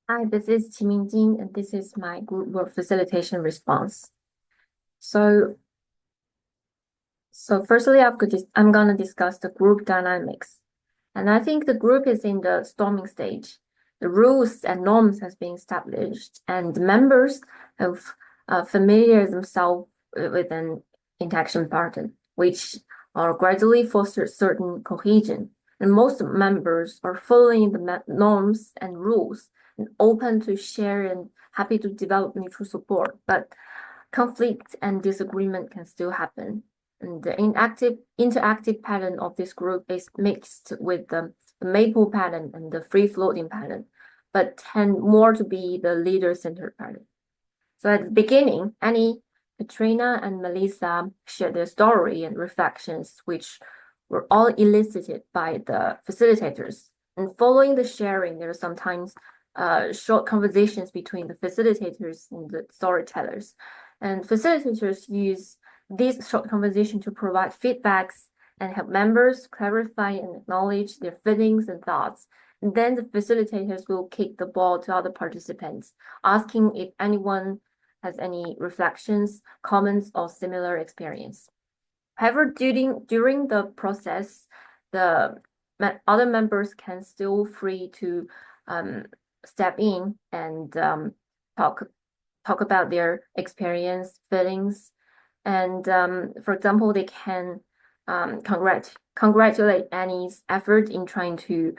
Hi, this is Qiming, and this is my group work facilitation response. So, so firstly, I'm gonna discuss the group dynamics. And I think the group is in the storming stage. The rules and norms has been established, and the members have familiar themselves with an interaction pattern, which are gradually foster certain cohesion. And most members are following the norms and rules and open to share and happy to develop mutual support. But conflict and disagreement can still happen. And the interactive pattern of this group is mixed with the maple pattern and the free floating pattern, but tend more to be the leader-centered pattern. So at the beginning, Annie, Katrina, and Melissa shared their story and reflections, which were all elicited by the facilitators. And following the sharing, there are sometimes short conversations between the facilitators and the storytellers. And facilitators use these short conversations to provide feedbacks and help members clarify and acknowledge their feelings and thoughts. And then the facilitators will kick the ball to other participants, asking if anyone has any reflections, comments, or similar experience. However, during the process, the other members can still free to step in and talk about their experience, feelings, and for example, they can congratulate Annie's effort in trying to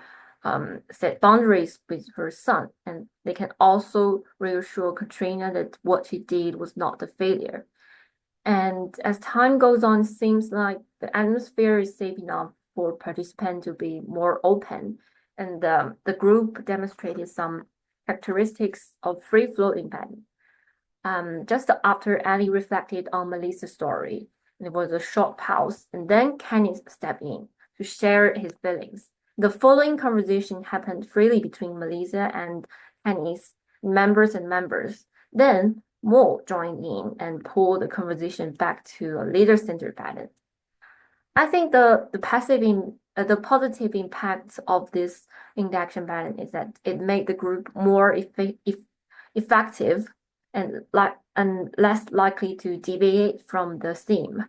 set boundaries with her son, and they can also reassure Katrina that what she did was not a failure. And as time goes on, it seems like the atmosphere is safe enough for participants to be more open, and the group demonstrated some characteristics of free-floating pattern. Just after Ali reflected on Melissa's story, there was a short pause, and then Kenny stepped in to share his feelings. The following conversation happened freely between Melissa and Kenny's members and members. Then Mo joined in and pulled the conversation back to a leader-centered pattern. I think the positive impact of this induction pattern is that it made the group more effective and less likely to deviate from the theme.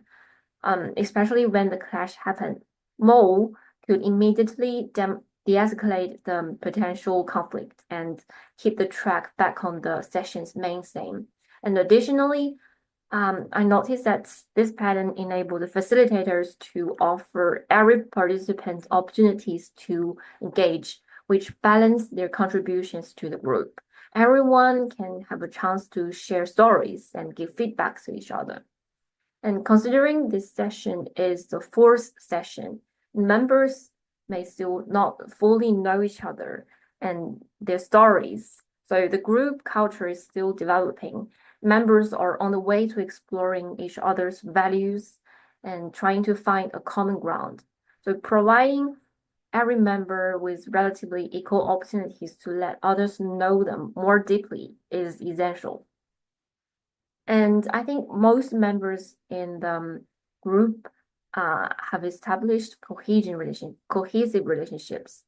Especially when the clash happened, Mo could immediately de-escalate the potential conflict and keep the track back on the session's main theme. And additionally, I noticed that this pattern enabled the facilitators to offer every participant opportunities to engage, which balance their contributions to the group. Everyone can have a chance to share stories and give feedback to each other. And considering this session is the fourth session, members may still not fully know each other and their stories. So the group culture is still developing. Members are on the way to exploring each other's values and trying to find a common ground. So providing every member with relatively equal opportunities to let others know them more deeply is essential. And I think most members in the group have established cohesive relationships.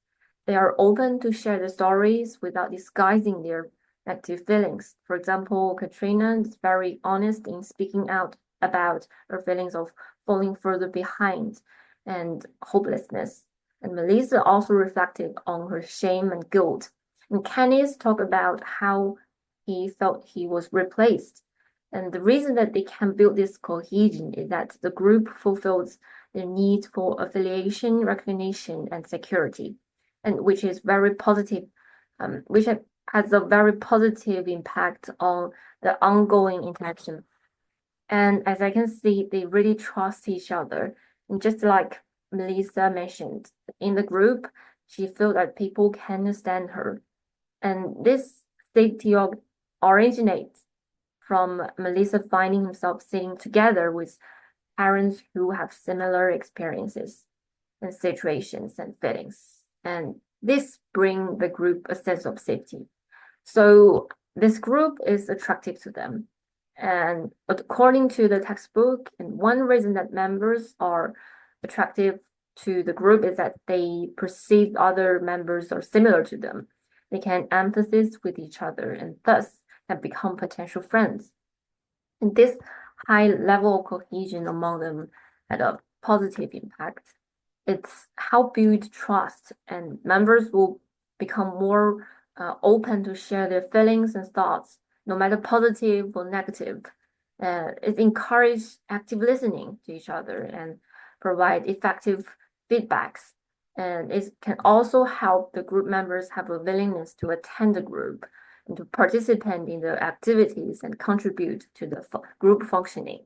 They are open to share the stories without disguising their negative feelings. For example, Katrina is very honest in speaking out about her feelings of falling further behind and hopelessness. And Melissa also reflected on her shame and guilt. And Kenneth talked about how he felt he was replaced. And the reason that they can build this cohesion is that the group fulfills the need for affiliation, recognition, and security, and which is very positive, which has a very positive impact on the ongoing interaction. And as I can see, they really trust each other. And just like Melissa mentioned, in the group, she felt that people can understand her. And this safety originates from Melissa finding himself sitting together with parents who have similar experiences and situations and feelings. And this bring the group a sense of safety. So this group is attractive to them. And according to the textbook, and one reason that members are attractive to the group is that they perceive other members are similar to them. They can empathize with each other and thus can become potential friends. And this high level of cohesion among them had a positive impact. It's helped build trust, and members will become more open to share their feelings and thoughts, no matter positive or negative. It encourages active listening to each other and provide effective feedbacks. And it can also help the group members have a willingness to attend the group and to participate in the activities and contribute to the group functioning.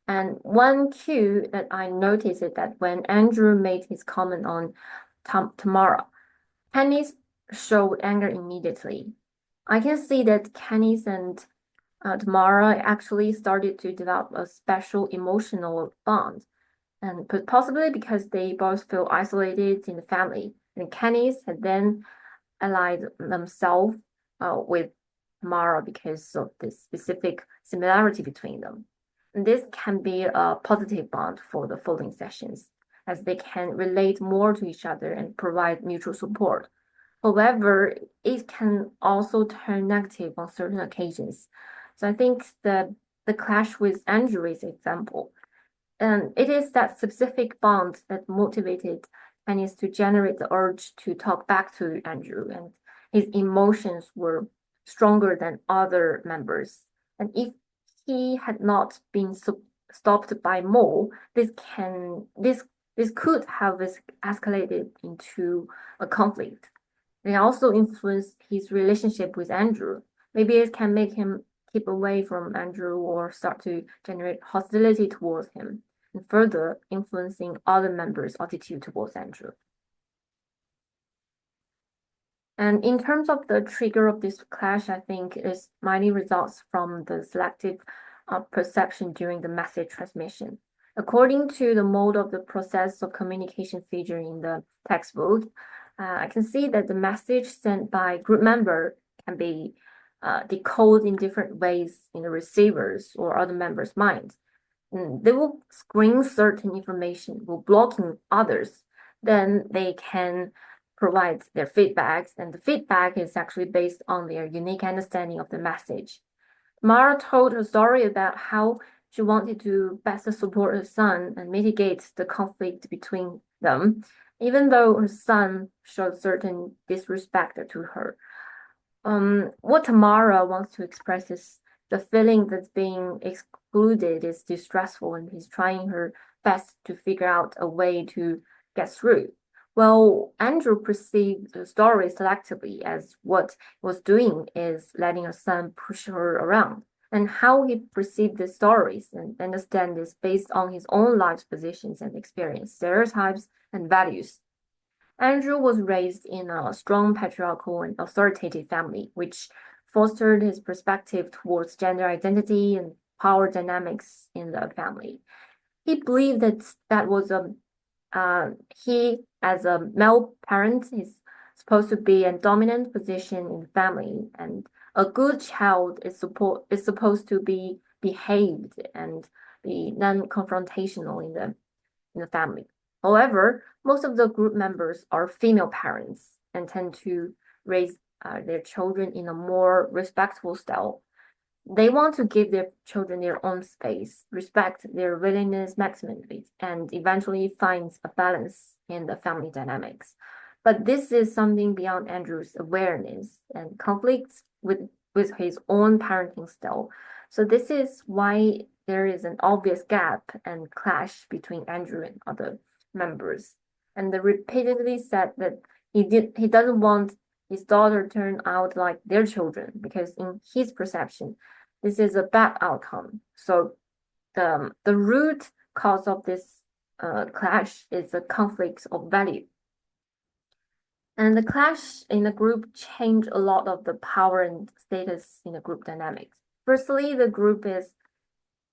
And one cue that I noticed is that when Andrew made his comment on Tamara, Kenny's showed anger immediately. I can see that Kenny's and Tamara actually started to develop a special emotional bond, and possibly because they both feel isolated in the family. And Kenny's had then allied themselves with Tamara because of this specific similarity between them. And this can be a positive bond for the folding sessions, as they can relate more to each other and provide mutual support. However, it can also turn negative on certain occasions. So I think the clash with Andrew is an example. And it is that specific bond that motivated Anis to generate the urge to talk back to Andrew, and his emotions were stronger than other members. And if he had not been stopped by Mo, this could have escalated into a conflict. They also influence his relationship with Andrew. Maybe it can make him keep away from Andrew or start to generate hostility towards him, and further influencing other members' attitude towards Andrew. And in terms of the trigger of this clash, I think it mainly results from the selective perception during the message transmission. According to the mode of the process of communication feature in the textbook, I can see that the message sent by group member can be decoded in different ways in the receiver's or other members' minds. They will screen certain information while blocking others. Then they can provide their feedbacks, and the feedback is actually based on their unique understanding of the message. Mara told a story about how she wanted to best support her son and mitigate the conflict between them, even though her son showed certain disrespect to her. What Tamara wants to express is the feeling that's being excluded is distressful, and he's trying her best to figure out a way to get through. Well, Andrew perceived the story selectively as what he was doing is letting her son push her around. And how he perceived the stories and understand this based on his own life's positions and experience, stereotypes and values. Andrew was raised in a strong patriarchal and authoritative family, which fostered his perspective towards gender identity and power dynamics in the family. He believed that was he, as a male parent, is supposed to be a dominant position in the family, and a good child is supposed to be behaved and be non-confrontational in the family. However, most of the group members are female parents and tend to raise their children in a more respectful style. They want to give their children their own space, respect their willingness maximally, and eventually find a balance in the family dynamics. But this is something beyond Andrew's awareness and conflicts with his own parenting style. So this is why there is an obvious gap and clash between Andrew and other members. And they repeatedly said that he doesn't want his daughter turn out like their children because in his perception, this is a bad outcome. So the root cause of this clash is a conflict of value. And the clash in the group changed a lot of the power and status in the group dynamics. Firstly, the group is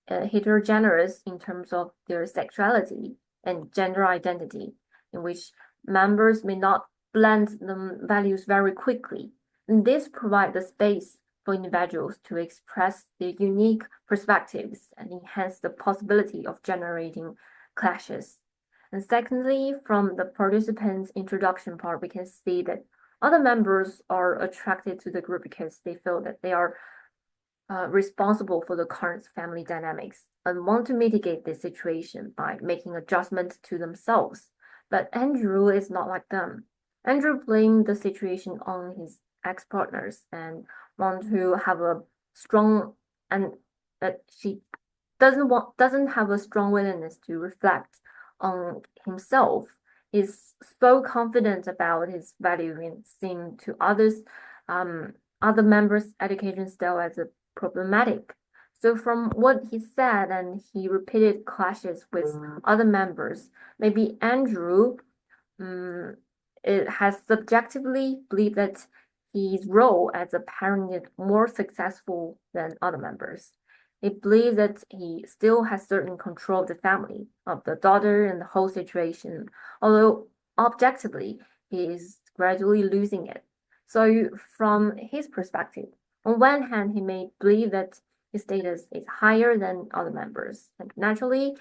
heterogeneous in terms of their sexuality and gender identity, in which members may not blend the values very quickly. And this provides the space for individuals to express their unique perspectives and enhance the possibility of generating clashes. And secondly, from the participants' introduction part, we can see that Other members are attracted to the group because they feel that they are responsible for the current family dynamics and want to mitigate this situation by making adjustments to themselves. But Andrew is not like them. Andrew blamed the situation on his ex-partners and want to have a strong and that she doesn't have a strong willingness to reflect on himself. He's so confident about his value and seem to others other members' education style as a problematic. So from what he said and he repeated clashes with other members, maybe Andrew it has subjectively believed that his role as a parent is more successful than other members. He believes that he still has certain control of the family, of the daughter and the whole situation, although objectively he is gradually losing it. So from his perspective, on one hand, he may believe that his status is higher than other members, and naturally,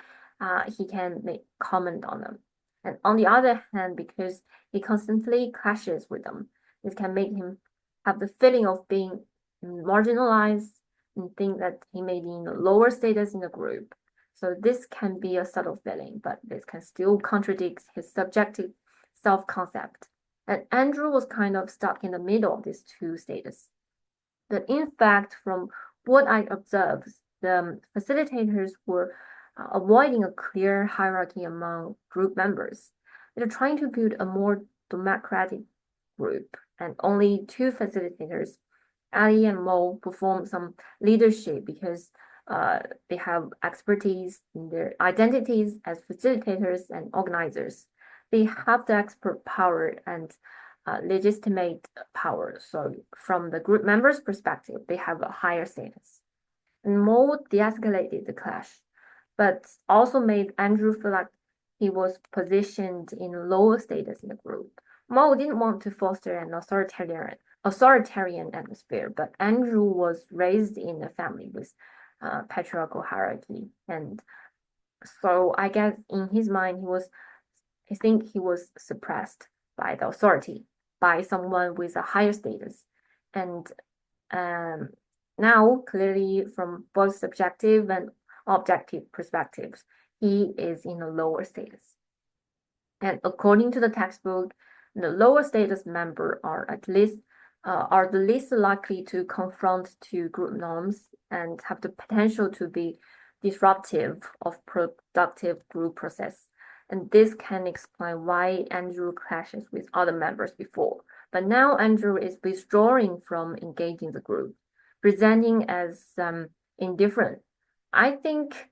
he can make comment on them. And on the other hand, because he constantly clashes with them, this can make him have the feeling of being marginalized and think that he may be in a lower status in the group. So this can be a subtle feeling, but this can still contradict his subjective self-concept. And Andrew was kind of stuck in the middle of these two status. But in fact, from what I observed, the facilitators were avoiding a clear hierarchy among group members. They're trying to build a more democratic group, and only two facilitators, Ali and Mo, perform some leadership because they have expertise in their identities as facilitators and organizers. They have the expert power and legitimate power. So from the group members' perspective, they have a higher status. And Mo de-escalated the clash, but also made Andrew feel like he was positioned in lower status in the group. Mo didn't want to foster an authoritarian atmosphere, but Andrew was raised in a family with patriarchal hierarchy, and so I guess in his mind I think he was suppressed by the authority, by someone with a higher status, and now clearly from both subjective and objective perspectives, he is in a lower status. And according to the textbook, the lower status member are the least likely to confront to group norms and have the potential to be disruptive of productive group process. And this can explain why Andrew clashes with other members before. But now Andrew is withdrawing from engaging the group, presenting as indifferent. I think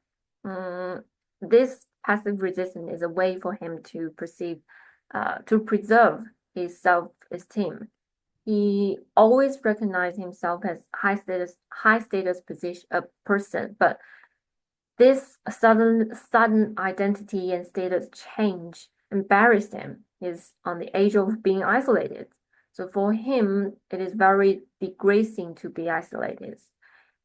this passive resistance is a way for him to preserve his self-esteem. He always recognized himself as high status person, but this sudden identity and status change embarrassed him. He's on the edge of being isolated. So for him, it is very degrading to be isolated.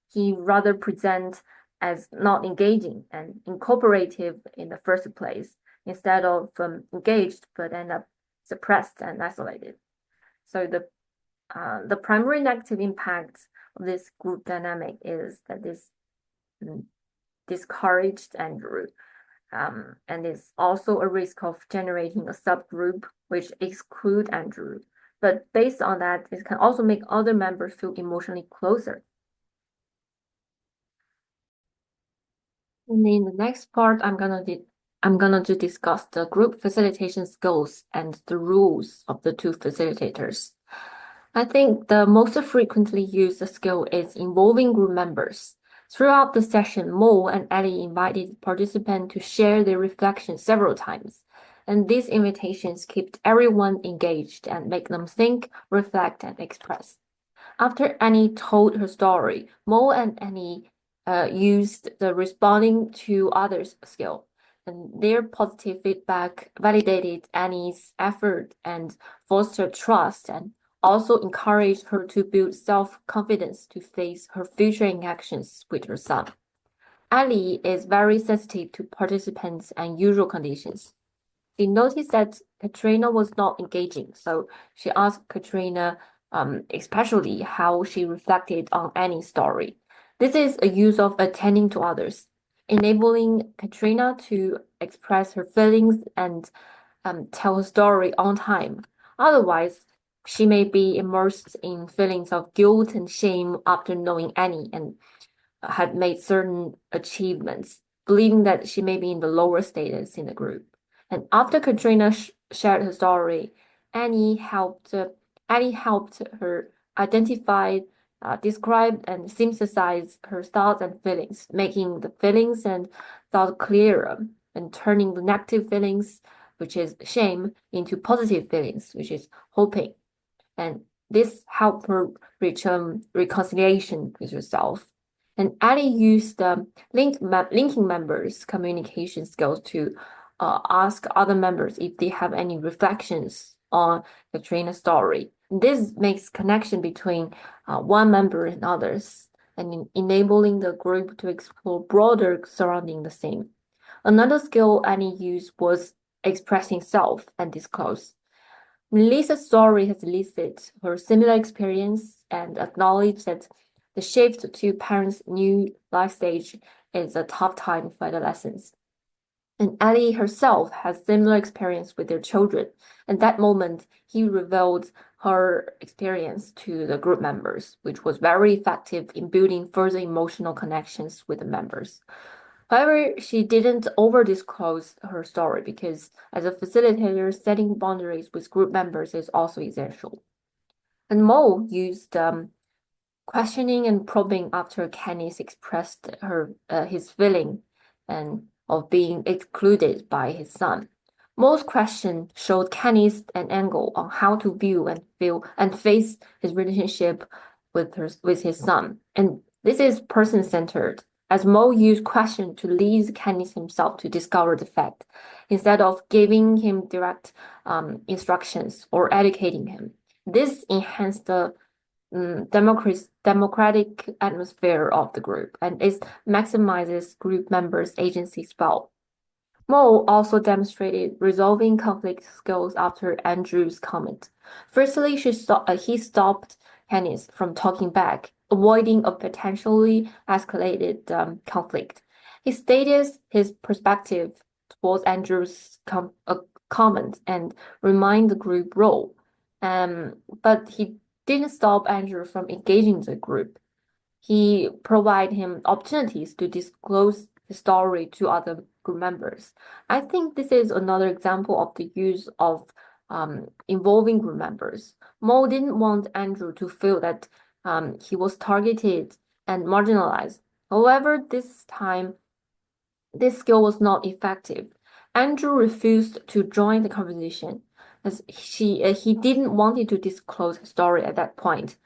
He rather present as not engaging and incooperative in the first place, instead of engaged but end up suppressed and isolated. So the primary negative impact of this group dynamic is that this discouraged Andrew, and is also a risk of generating a subgroup which exclude Andrew. But based on that, it can also make other members feel emotionally closer. And in the next part, I'm gonna to discuss the group facilitation skills and the rules of the two facilitators. I think the most frequently used skill is involving group members. Throughout the session, Mo and Ellie invited participants to share their reflections several times, and these invitations kept everyone engaged and make them think, reflect, and express. After Annie told her story, Mo and Annie used the responding to others skill, and their positive feedback validated Annie's effort and fostered trust, and also encouraged her to build self-confidence to face her future interactions with her son. Ellie is very sensitive to participants' unusual conditions. She noticed that Katrina was not engaging, so she asked Katrina, especially how she reflected on Annie's story. This is a use of attending to others, enabling Katrina to express her feelings and tell her story on time. Otherwise, she may be immersed in feelings of guilt and shame after knowing Annie and had made certain achievements, believing that she may be in the lower status in the group. And after Katrina shared her story, Annie helped Annie helped her identify, describe, and synthesize her thoughts and feelings, making the feelings and thoughts clearer and turning the negative feelings, which is shame, into positive feelings, which is hoping. And this helped her reach reconciliation with herself. And Ali used linking members' communication skills to ask other members if they have any reflections on Katrina's story. This makes connection between one member and others, and enabling the group to explore broader surrounding the scene. Another skill Annie used was expressing self and disclose. Lisa's story has listed her similar experience and acknowledged that the shift to parents' new life stage is a tough time for adolescents. And Ellie herself has similar experience with their children. At that moment, he revealed her experience to the group members, which was very effective in building further emotional connections with the members. However, she didn't over-disclose her story because as a facilitator, setting boundaries with group members is also essential. And Mo used questioning and probing after Kennis expressed his feeling and of being excluded by his son. Mo's question showed Kennis an angle on how to view and feel and face his relationship with his son. And this is person-centered, as Mo used question to lead Kennis himself to discover the fact, instead of giving him direct instructions or educating him. This enhanced the democratic atmosphere of the group, and it maximizes group members' agency as well. Mo also demonstrated resolving conflict skills after Andrew's comment. Firstly, he stopped Hennis from talking back, avoiding a potentially escalated conflict. He stated his perspective towards Andrew's comment and remind the group role. But he didn't stop Andrew from engaging the group. He provided him opportunities to disclose the story to other group members. I think this is another example of the use of involving group members. Mo didn't want Andrew to feel that he was targeted and marginalized. However, this time, this skill was not effective. Andrew refused to join the conversation as he didn't want to disclose his story at that point.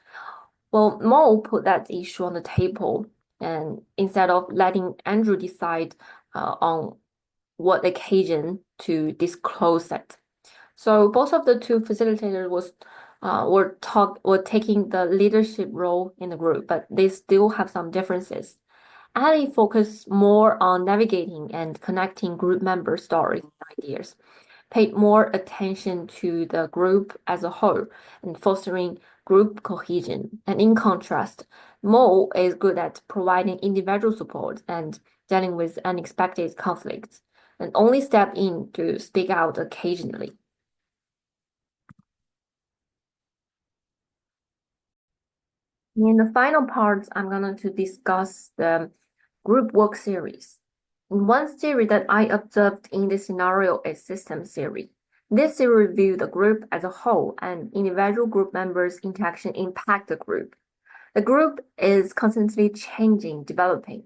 Well, Mo put that issue on the table, and instead of letting Andrew decide on what occasion to disclose it. So both of the two facilitators were taking the leadership role in the group, but they still have some differences. Ali focused more on navigating and connecting group member stories and ideas, paid more attention to the group as a whole and fostering group cohesion. And in contrast, Mo is good at providing individual support and dealing with unexpected conflicts, and only step in to speak out occasionally. In the final part, I'm going to discuss the group work series. One theory that I observed in this scenario is system theory. This theory views the group as a whole and individual group members' interaction impact the group. The group is constantly changing, developing.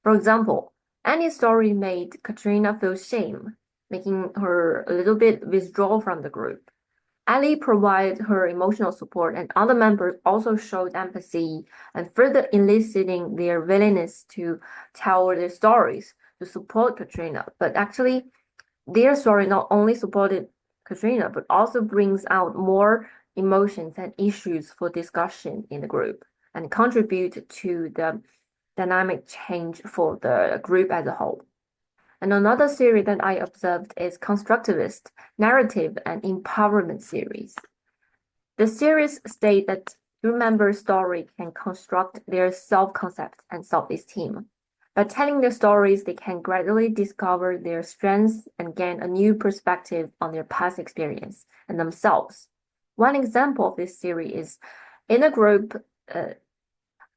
For example, any story made Katrina feel shame, making her a little bit withdraw from the group. Ali provided her emotional support, and other members also showed empathy and further eliciting their willingness to tell their stories to support Katrina. But actually, their story not only supported Katrina, but also brings out more emotions and issues for discussion in the group and contribute to the dynamic change for the group as a whole. And another series that I observed is constructivist, narrative, and empowerment series. The series state that group members' story can construct their self-concept and self-esteem. By telling their stories, they can gradually discover their strengths and gain a new perspective on their past experience and themselves. One example of this series is in a group,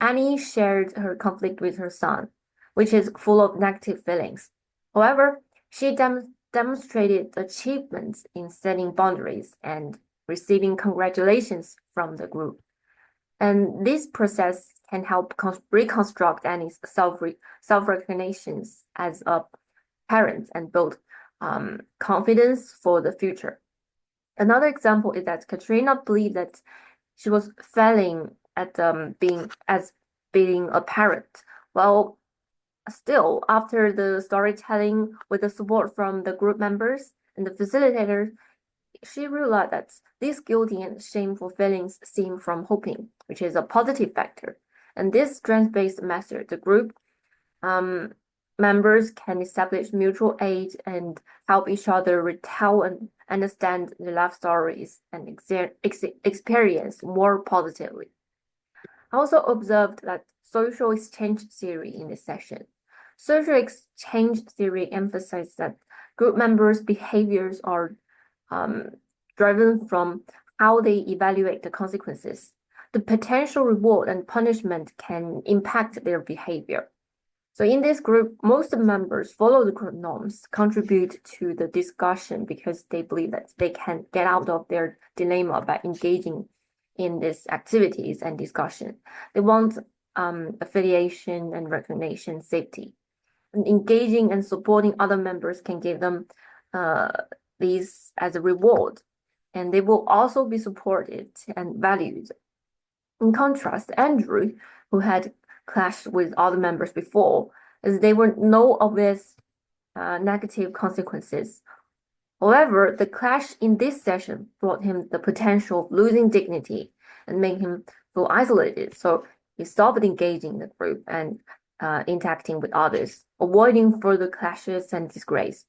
Annie shared her conflict with her son, which is full of negative feelings. However, she demonstrated achievements in setting boundaries and receiving congratulations from the group. And this process can help reconstruct Annie's self-recognitions as a parent and build confidence for the future. Another example is that Katrina believed that she was failing at being a parent. Well, still, after the storytelling with the support from the group members and the facilitators, she realized that these guilty and shameful feelings stem from hoping, which is a positive factor. And this strength-based method, the group members can establish mutual aid and help each other retell and understand the life stories and experience more positively. I also observed that social exchange theory in this session. Social exchange theory emphasizes that group members' behaviors are driven from how they evaluate the consequences. The potential reward and punishment can impact their behavior. So in this group, most members follow the group norms, contribute to the discussion because they believe that they can get out of their dilemma by engaging in these activities and discussion. They want affiliation and recognition, safety. And engaging and supporting other members can give them these as a reward, and they will also be supported and valued. In contrast, Andrew, who had clashed with other members before, as there were no obvious negative consequences. However, the clash in this session brought him the potential of losing dignity and made him feel isolated. So he stopped engaging in the group and interacting with others, avoiding further clashes and disgrace.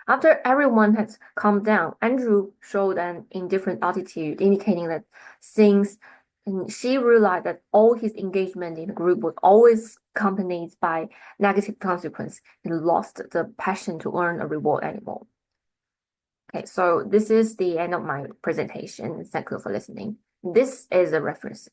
After everyone had calmed down, Andrew showed an indifferent attitude, indicating that since she realized that all his engagement in the group was always accompanied by negative consequence, he lost the passion to earn a reward anymore. Okay, so this is the end of my presentation. Thank you for listening. This is a reference